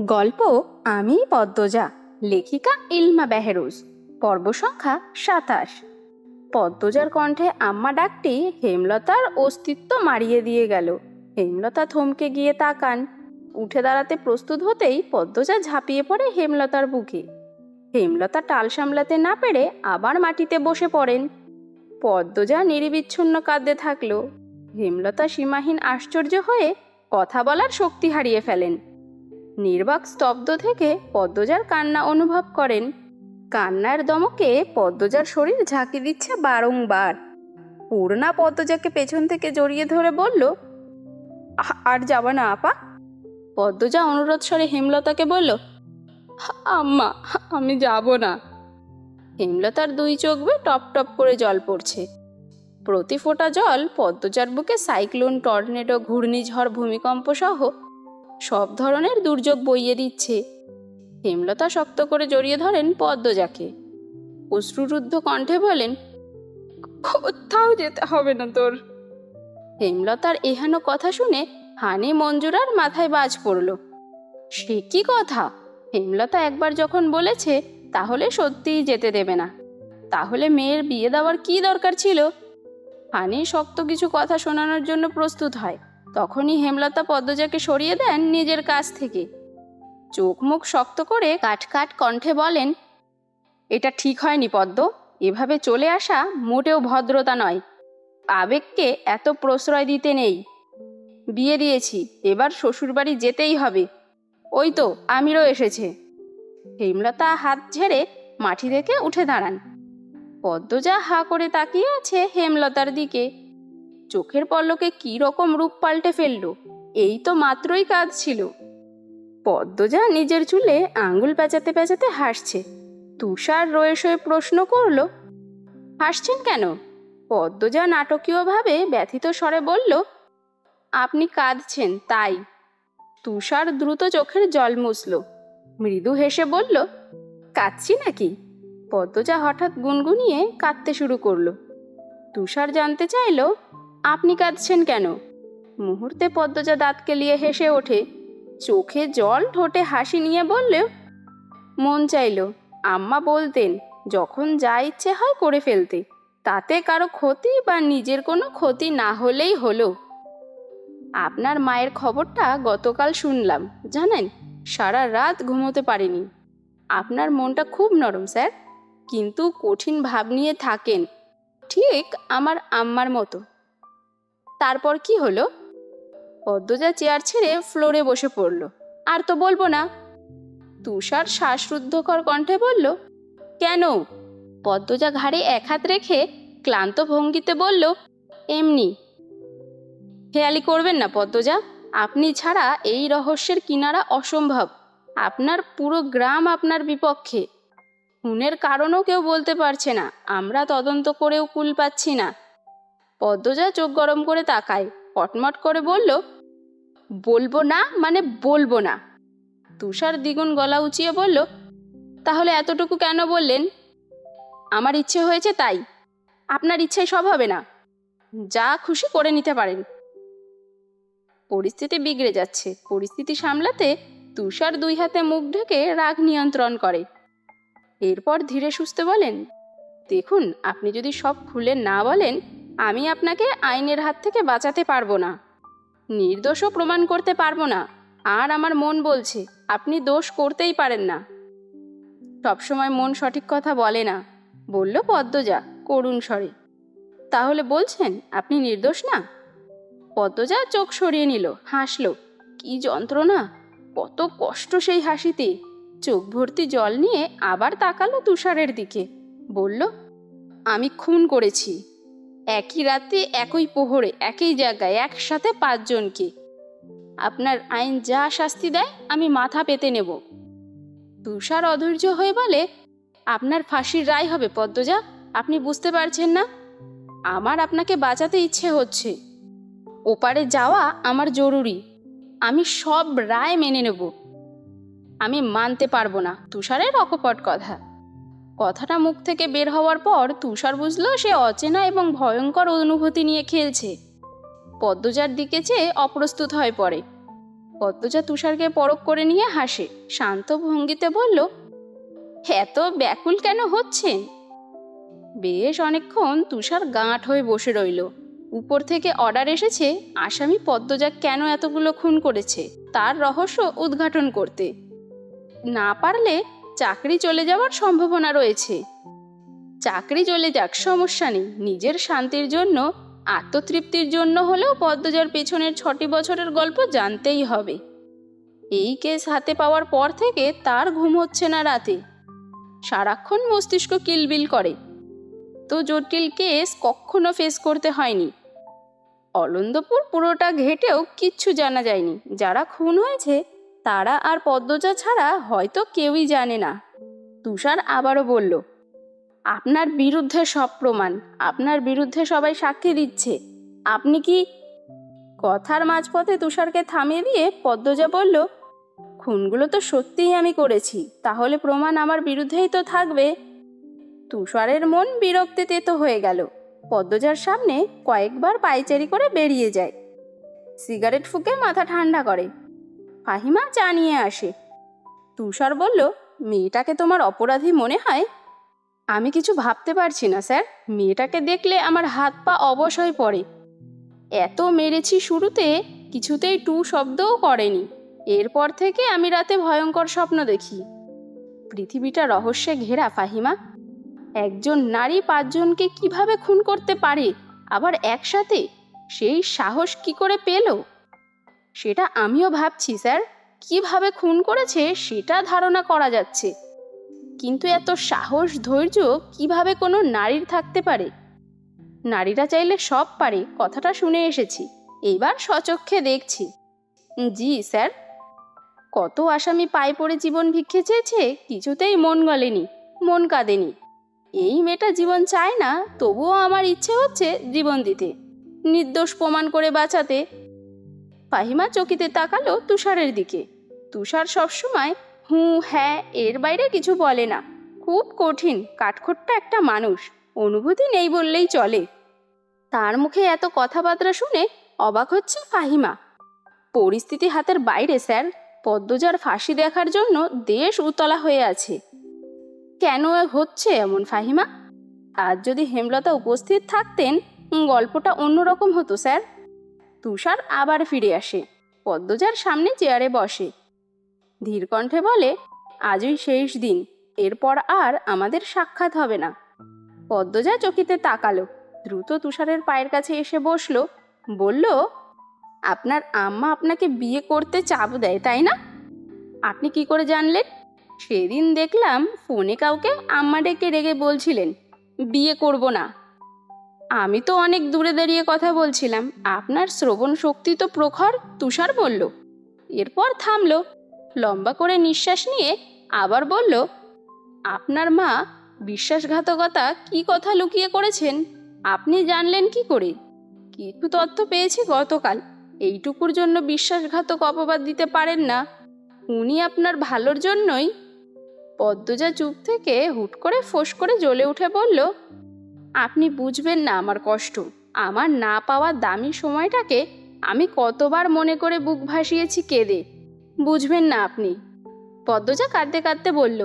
গল্প আমি পদ্মজা, লেখিকা ইলমা বেহেরোজ। পর্ব সংখ্যা ২৭। পদ্মজার কণ্ঠে আম্মা ডাকটি হেমলতার অস্তিত্ব মারিয়ে দিয়ে গেল। হেমলতা থমকে গিয়ে তাকান। উঠে দাঁড়াতে প্রস্তুত হতেই পদ্মজা ঝাঁপিয়ে পড়ে হেমলতার বুকে। হেমলতা টাল সামলাতে না পেরে আবার মাটিতে বসে পড়েন। পদ্মজা নিরিবিচ্ছিন্ন কাঁদতে থাকলো। হেমলতা সীমাহীন আশ্চর্য হয়ে কথা বলার শক্তি হারিয়ে ফেলেন। নির্বাক স্তব্ধ থেকে পদ্মজার কান্না অনুভব করেন। কান্নার দমকে পদ্মজার শরীর ঝাঁকি দিচ্ছে বারংবার। পূর্ণা পদ্মজাকে পেছন থেকে জড়িয়ে ধরে বলল, আর যাবা না আপা? পদ্মজা অনুরোধ স্বরে হেমলতাকে বলল, আম্মা, আমি যাব না। হেমলতার দুই চোখ বেয়ে টপ টপ করে জল পড়ছে। প্রতি ফোঁটা জল পদ্মজার বুকে সাইক্লোন, টর্নেডো, ঘূর্ণিঝড়, ভূমিকম্প সহ সব ধরনের দুর্যোগ বইয়ে দিচ্ছে। হেমলতা শক্ত করে জড়িয়ে ধরেন পদ্মজাকে। অশ্রুরুদ্ধ কণ্ঠে বলেন, কোথাও যেতে হবে না তোর। হেমলতার এহেন কথা শুনে হানি মঞ্জুরার মাথায় বাজ পড়ল। সে কি কথা? হেমলতা একবার যখন বলেছে তাহলে সত্যিই যেতে দেবে না। তাহলে মেয়ের বিয়ে দেওয়ার কি দরকার ছিল? হানি শক্ত কিছু কথা শোনানোর জন্য প্রস্তুত হয়। তখনই হেমলতা পদ্মজাকে সরিয়ে দেন নিজের কাছ থেকে। চোখ মুখ শক্ত করে কাট কাট কণ্ঠে বলেন, এটা ঠিক হয়নি পদ্ম। এভাবে চলে আসা মোটেও ভদ্রতা নয়। আবেগকে এত প্রশ্রয় দিতে নেই। বিয়ে দিয়েছি, এবার শ্বশুরবাড়ি যেতেই হবে। ওই তো আমিরও এসেছে। হেমলতা হাত ঝেড়ে মাটি থেকে উঠে দাঁড়ান। পদ্মজা হা করে তাকিয়ে আছে হেমলতার দিকে। চোখের পলকে কি রকম রূপ পাল্টে ফেলল। এই তো মাত্রই কাঁদছিল। পদ্মজা নিজের চুলে আঙ্গুল পেঁচাতে পেঁচাতে হাসছে। তুষার রয়ে শয়ে প্রশ্ন করল, হাসছেন কেন? পদ্মজা নাটকীয়ভাবে ব্যথিত স্বরে বলল, আপনি কাঁদছেন তাই। তুষার দ্রুত চোখের জল মুছল। মৃদু হেসে বলল, কাঁদছি নাকি? পদ্মজা হঠাৎ গুনগুনিয়ে কাঁদতে শুরু করলো। তুষার জানতে চাইল, আপনি কাঁদছেন কেন? মুহূর্তে পদ্মজা দাঁত কেলিয়ে হেসে ওঠে। চোখে জল, ঠোঁটে হাসি নিয়ে বলল, মন চাইল। আম্মা বলতেন, যখন যা ইচ্ছে হয় করে ফেলতে, তাতে কারো ক্ষতি বা নিজের কোনো ক্ষতি না হলেই হলো। আপনার মায়ের খবরটা গতকাল শুনলাম, জানেন, সারা রাত ঘুমোতে পারিনি। আপনার মনটা খুব নরম স্যার, কিন্তু কঠিন ভাব নিয়ে থাকেন, ঠিক আমার আম্মার মতো। তারপর কি হলো? পদ্মজা চেয়ার ছেড়ে ফ্লোরে বসে পড়ল। আর তো বলবো না। তুষার শ্বাসরুদ্ধকর কণ্ঠে বলল, কেন? পদ্মজা ঘাড়ে এক হাত রেখে ক্লান্ত ভঙ্গিতে বলল, এমনি। হেয়ালি করবেন না পদ্মজা। আপনি ছাড়া এই রহস্যের কিনারা অসম্ভব। আপনার পুরো গ্রাম আপনার বিপক্ষে। খুনের কারণও কেউ বলতে পারছে না। আমরা তদন্ত করেও কুল পাচ্ছি না। পদ্মজা চোখ গরম করে তাকায়, কটমট করে বলল, বলবো না মানে বলবো না। তুষার দ্বিগুণ গলা উঁচিয়ে বলল, তাহলে এতটুকু কেন বললেন? আমার ইচ্ছে হয়েছে তাই। আপনার ইচ্ছায় সব হবে না। যা খুশি করে নিতে পারেন। পরিস্থিতি বিগড়ে যাচ্ছে। পরিস্থিতি সামলাতে তুষার দুই হাতে মুখ ঢেকে রাগ নিয়ন্ত্রণ করে। এরপর ধীরে সুস্থে বলেন, দেখুন, আপনি যদি সব খুলে না বলেন, আমি আপনাকে আইনের হাত থেকে বাঁচাতে পারবো না। নির্দোষও প্রমাণ করতে পারবো না। আর আমার মন বলছে আপনি দোষ করতেই পারেন না। সবসময় মন সঠিক কথা বলে না, বলল পদ্মজা করুণ স্বরে। তাহলে বলছেন আপনি নির্দোষ না? পদ্মজা চোখ সরিয়ে নিল, হাসল। কি যন্ত্রণা, কত কষ্ট সেই হাসিতে। চোখ ভর্তি জল নিয়ে আবার তাকালো তুষারের দিকে, বলল, আমি খুন করেছি। একই রাতে, একই প্রহরে, একই জায়গায়, একসাথে 5 জনকে। আপনার আইন যা শাস্তি দেয় আমি মাথা পেতে নেব। তুষার অধৈর্য হয়ে বলে, আপনার ফাঁসির রায় হবে পদ্মজা। আপনি বুঝতে পারছেন না? আমার আপনাকে বাঁচাতে ইচ্ছে হচ্ছে। ওপারে যাওয়া আমার জরুরি। আমি সব রায় মেনে নেব। আমি মানতে পারবো না। তুষারের অকপট কথা। কথাটা মুখ থেকে বের হওয়ার পর তুষার বুঝল সে অচেনা এবং ভয়ঙ্কর অনুভূতি নিয়ে খেলছে। পদ্মজার দিকে চেয়ে অপ্রস্তুত হয়ে পড়ে। পদ্মজা তুষারকে পরখ করে নিয়ে হাসে, শান্ত ভঙ্গিতে বলল, এত ব্যাকুল কেন হচ্ছেন? বেশ অনেকক্ষণ তুষার গাঁট হয়ে বসে রইল। উপর থেকে অর্ডার এসেছে আসামি পদ্মজা কেন এতগুলো খুন করেছে তার রহস্য উদ্ঘাটন করতে। না পারলে চাকরি চলে যাওয়ার সম্ভাবনা রয়েছে। চাকরি চলে যাক, সমস্যা নেই, নিজের শান্তির জন্য, আত্মতৃপ্তির জন্য হলেও পদ্মজার পেছনের 6টি বছরের গল্প জানতেই হবে। এই কেস হাতে পাওয়ার পর থেকে তার ঘুম হচ্ছে না রাতে, সারাক্ষণ মস্তিষ্ক কিলবিল করে। তো জটিল কেস কখনো ফেস করতে হয়নি। অলন্দপুর পুরোটা ঘেটেও কিচ্ছু জানা যায়নি। যারা খুন হয়েছে তারা আর পদ্মজা ছাড়া হয়তো কেউই জানে না। তুষার আবারও বলল, আপনার বিরুদ্ধে সব প্রমাণ, আপনার বিরুদ্ধে সবাই সাক্ষী দিচ্ছে, আপনি কি? কথার মাঝপথে তুষারকে থামিয়ে দিয়ে পদ্মজা বলল, খুনগুলো তো সত্যিই আমি করেছি, তাহলে প্রমাণ আমার বিরুদ্ধেই তো থাকবে। তুষারের মন বিরক্তি তেতো হয়ে গেল। পদ্মজার সামনে কয়েকবার পায়চারি করে বেরিয়ে যায়। সিগারেট ফুঁকে মাথা ঠান্ডা করে। ফাহিমা চা নিয়ে আসে। তুষার বলল, মেয়েটাকে তোমার অপরাধী মনে হয়? আমি কিছু ভাবতে পারছি না স্যার, মেয়েটাকে দেখলে আমার হাত পা অবশ হয়ে পড়ে। এত মেরেছি শুরুতে, কিছুতেই টু শব্দও করেনি। এরপর থেকে আমি রাতে ভয়ঙ্কর স্বপ্ন দেখি। পৃথিবীটা রহস্যে ঘেরা ফাহিমা। একজন নারী 5 জনকে কিভাবে খুন করতে পারে, আবার একসাথে? সেই সাহস কি করে পেল? সেটা আমিও ভাবছি স্যার। কিভাবে খুন করেছে সেটা ধারণা করা যাচ্ছে, কিন্তু এত সাহস ধৈর্য কিভাবে কোনো নারীর থাকতে পারে? নারীরা চাইলে সব পারে, কথাটা শুনে এসেছি, এইবার স্বচক্ষে দেখছি। জি স্যার। কত আসামি পায়ে পড়ে জীবন ভিক্ষে চেয়েছে, কিছুতেই মন গলেনি, মন কাঁদেনি। এই মেয়েটা জীবন চায় না, তবুও আমার ইচ্ছে হচ্ছে জীবন দিতে, নির্দোষ প্রমাণ করে বাঁচাতে। ফাহিমা চকিতে তাকালো তুষারের দিকে। তুষার সবসময় হুঁ হ্যাঁ এর বাইরে কিছু বলে না। খুব কঠিন কাঠখোট্টা একটা মানুষ, অনুভূতি নেই বললেই চলে। তার মুখে এত কথাবার্তা শুনে অবাক হচ্ছে ফাহিমা। পরিস্থিতি হাতের বাইরে স্যার। পদ্মজার ফাঁসি দেখার জন্য দেশ উতলা হয়ে আছে। কেন হচ্ছে এমন ফাহিমা? আজ যদি হেমলতা উপস্থিত থাকতেন গল্পটা অন্যরকম হতো স্যার। তুষার আবার ফিরে আসে, পদ্মজার সামনে চেয়ারে বসে, ধীর কণ্ঠে বলে, আজই শেষ দিন, এরপর আর আমাদের সাক্ষাৎ হবে না। পদ্মজা চকিতে তাকালো, দ্রুত তুষারের পায়ের কাছে এসে বসলো, বলল, আপনার আম্মা আপনাকে বিয়ে করতে চাপ দেয় তাই না? আপনি কি করে জানলেন? সেদিন দেখলাম ফোনে কাউকে আম্মা ডেকে রেগে বলছিলেন বিয়ে করব না। আমি তো অনেক দূরে দাঁড়িয়ে কথা বলছিলাম, আপনার শ্রবণ শক্তি তো প্রখর, তুষার বলল। এরপর থামলো, লম্বা করে নিঃশ্বাস নিয়ে আবার বলল, আপনার মা বিশ্বাসঘাতকতা কি কথা লুকিয়ে করেছেন আপনি জানলেন কি করে? কিছু তথ্য পেয়েছি গতকাল, এইটুকুর জন্য বিশ্বাসঘাতক অপবাদ দিতে পারেন না। উনি আপনার ভালোর জন্যই। পদ্মজা চুপ থেকে হুট করে ফোঁস করে জ্বলে উঠে বলল, আপনি বুঝবেন না আমার কষ্ট, আমার না পাওয়া দামি সময়টাকে আমি কতবার মনে করে বুক ভাসিয়েছি কেঁদে, বুঝবেন না আপনি। পদ্মজা কাঁদতে কাঁদতে বলল,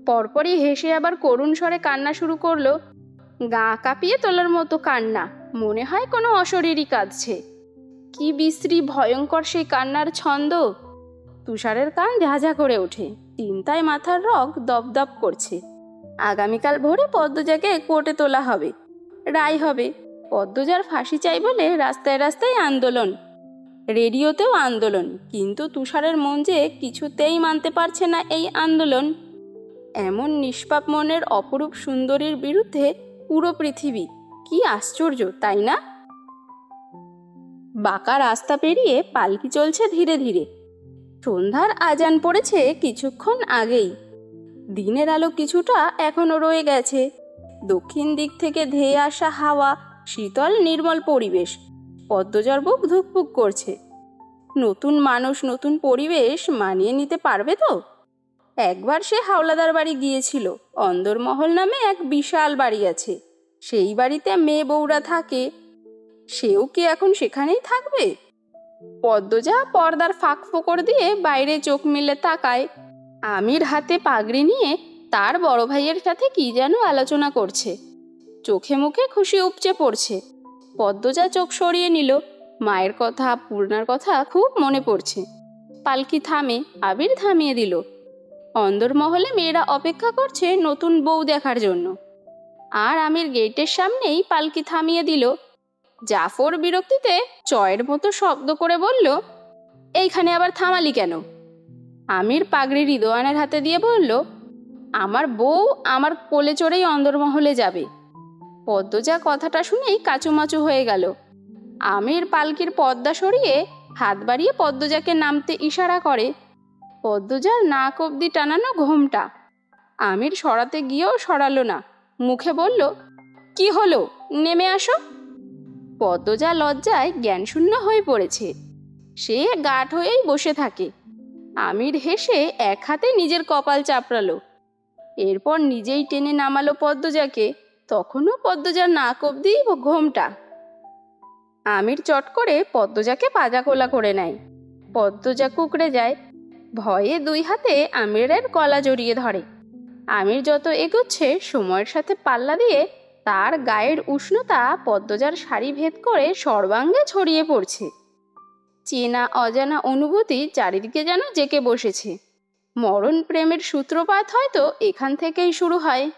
পরপরই হেসে আবার করুণ স্বরে কান্না শুরু করলো। গা কাঁপিয়ে তোলার মতো কান্না, মনে হয় কোনো অশরীরই কাঁদছে। কি বিশ্রী ভয়ঙ্কর সেই কান্নার ছন্দ। তুষারের কান ঝাঝা করে ওঠে, চিন্তায় মাথার রগ দপদপ করছে। আগামীকাল ভোরে পদ্মজাকে কোর্টে তোলা হবে, রায় হবে। পদ্মজার ফাঁসি চাই বলে রাস্তায় রাস্তায় আন্দোলন, রেডিওতেও আন্দোলন, কিন্তু তুষারের মন যে কিছুতেই মানতে পারছে না এই আন্দোলন। এমন নিষ্পাপ মনের অপরূপ সুন্দরীর বিরুদ্ধে পুরো পৃথিবী, কি আশ্চর্য তাই না? বাঁকা রাস্তা পেরিয়ে পালকি চলছে ধীরে ধীরে। সন্ধ্যার আজান পড়েছে কিছুক্ষণ আগেই। দিনের আলো কিছুটা এখনো রয়ে গেছে। দক্ষিণ দিক থেকে ধেয়ে আসা হাওয়া, শীতল নির্মল পরিবেশ। পদ্মজার বুক ধুকপুক করছে। নতুন মানুষ, নতুন পরিবেশ মানিয়ে নিতে পারবে তো? একবার সে হাওলাদার বাড়ি গিয়েছিল। অন্দরমহল নামে এক বিশাল বাড়ি আছে, সেই বাড়িতে মেয়ে বউরা থাকে। সেও কি এখন সেখানেই থাকবে? পদ্মজা পর্দার ফাঁক ফোকর দিয়ে বাইরে চোখ মেলে তাকায়। আমির হাতে পাগড়ি নিয়ে তার বড় ভাইয়ের সাথে কি যেন আলোচনা করছে। চোখে মুখে খুশি উপচে পড়ছে। পদ্মজা চোখ সরিয়ে নিল। মায়ের কথা, পূর্ণার কথা খুব মনে পড়ছে। পালকি থামে, আবির থামিয়ে দিল। অন্দরমহলে মেয়েরা অপেক্ষা করছে নতুন বউ দেখার জন্য। আর আমির গেটের সামনেই পালকি থামিয়ে দিল। জাফর বিরক্তিতে চয়ের মতো শব্দ করে বলল, এইখানে আবার থামালি কেন? আমির পাগড়ি রিদোয়ানের হাতে দিয়ে বলল, আমার বউ আমার কোলে চড়েই অন্দরমহলে যাবে। পদ্মজা কথাটা শুনেই কাচুমাচু হয়ে গেল। আমির পালকির পর্দা সরিয়ে হাত বাড়িয়ে পদ্মজাকে নামতে ইশারা করে। পদ্মজার নাক অবধি টানানো ঘোমটা। আমির সরাতে গিয়েও সরালো না। মুখে বলল, কি হলো, নেমে আসো। পদ্মজা লজ্জায় জ্ঞানশূন্য হয়ে পড়েছে। সে গাঁট হয়েই বসে থাকে। আমির হেসে এক হাতে নিজের কপাল চাপড়ালো। এরপর নিজেই টেনে নামালো পদ্মজাকে। তখনও পদ্মজার নাক অবধি ঘোমটা। আমির চট করে পদ্মজাকে পাজাকোলা করে নেয়। পদ্মজা কুঁকড়ে যায়। ভয়ে দুই হাতে আমিরের গলা জড়িয়ে ধরে। আমির যত এগোচ্ছে সময়ের সাথে পাল্লা দিয়ে তার গায়ের উষ্ণতা পদ্মজার শাড়ি ভেদ করে সর্বাঙ্গে ছড়িয়ে পড়ছে। চেনা অজানা অনুভূতি চারিদিকে যেন জেঁকে বসেছে। মরণ প্রেমের সূত্রপাত হয়তো এখান থেকেই শুরু হয়।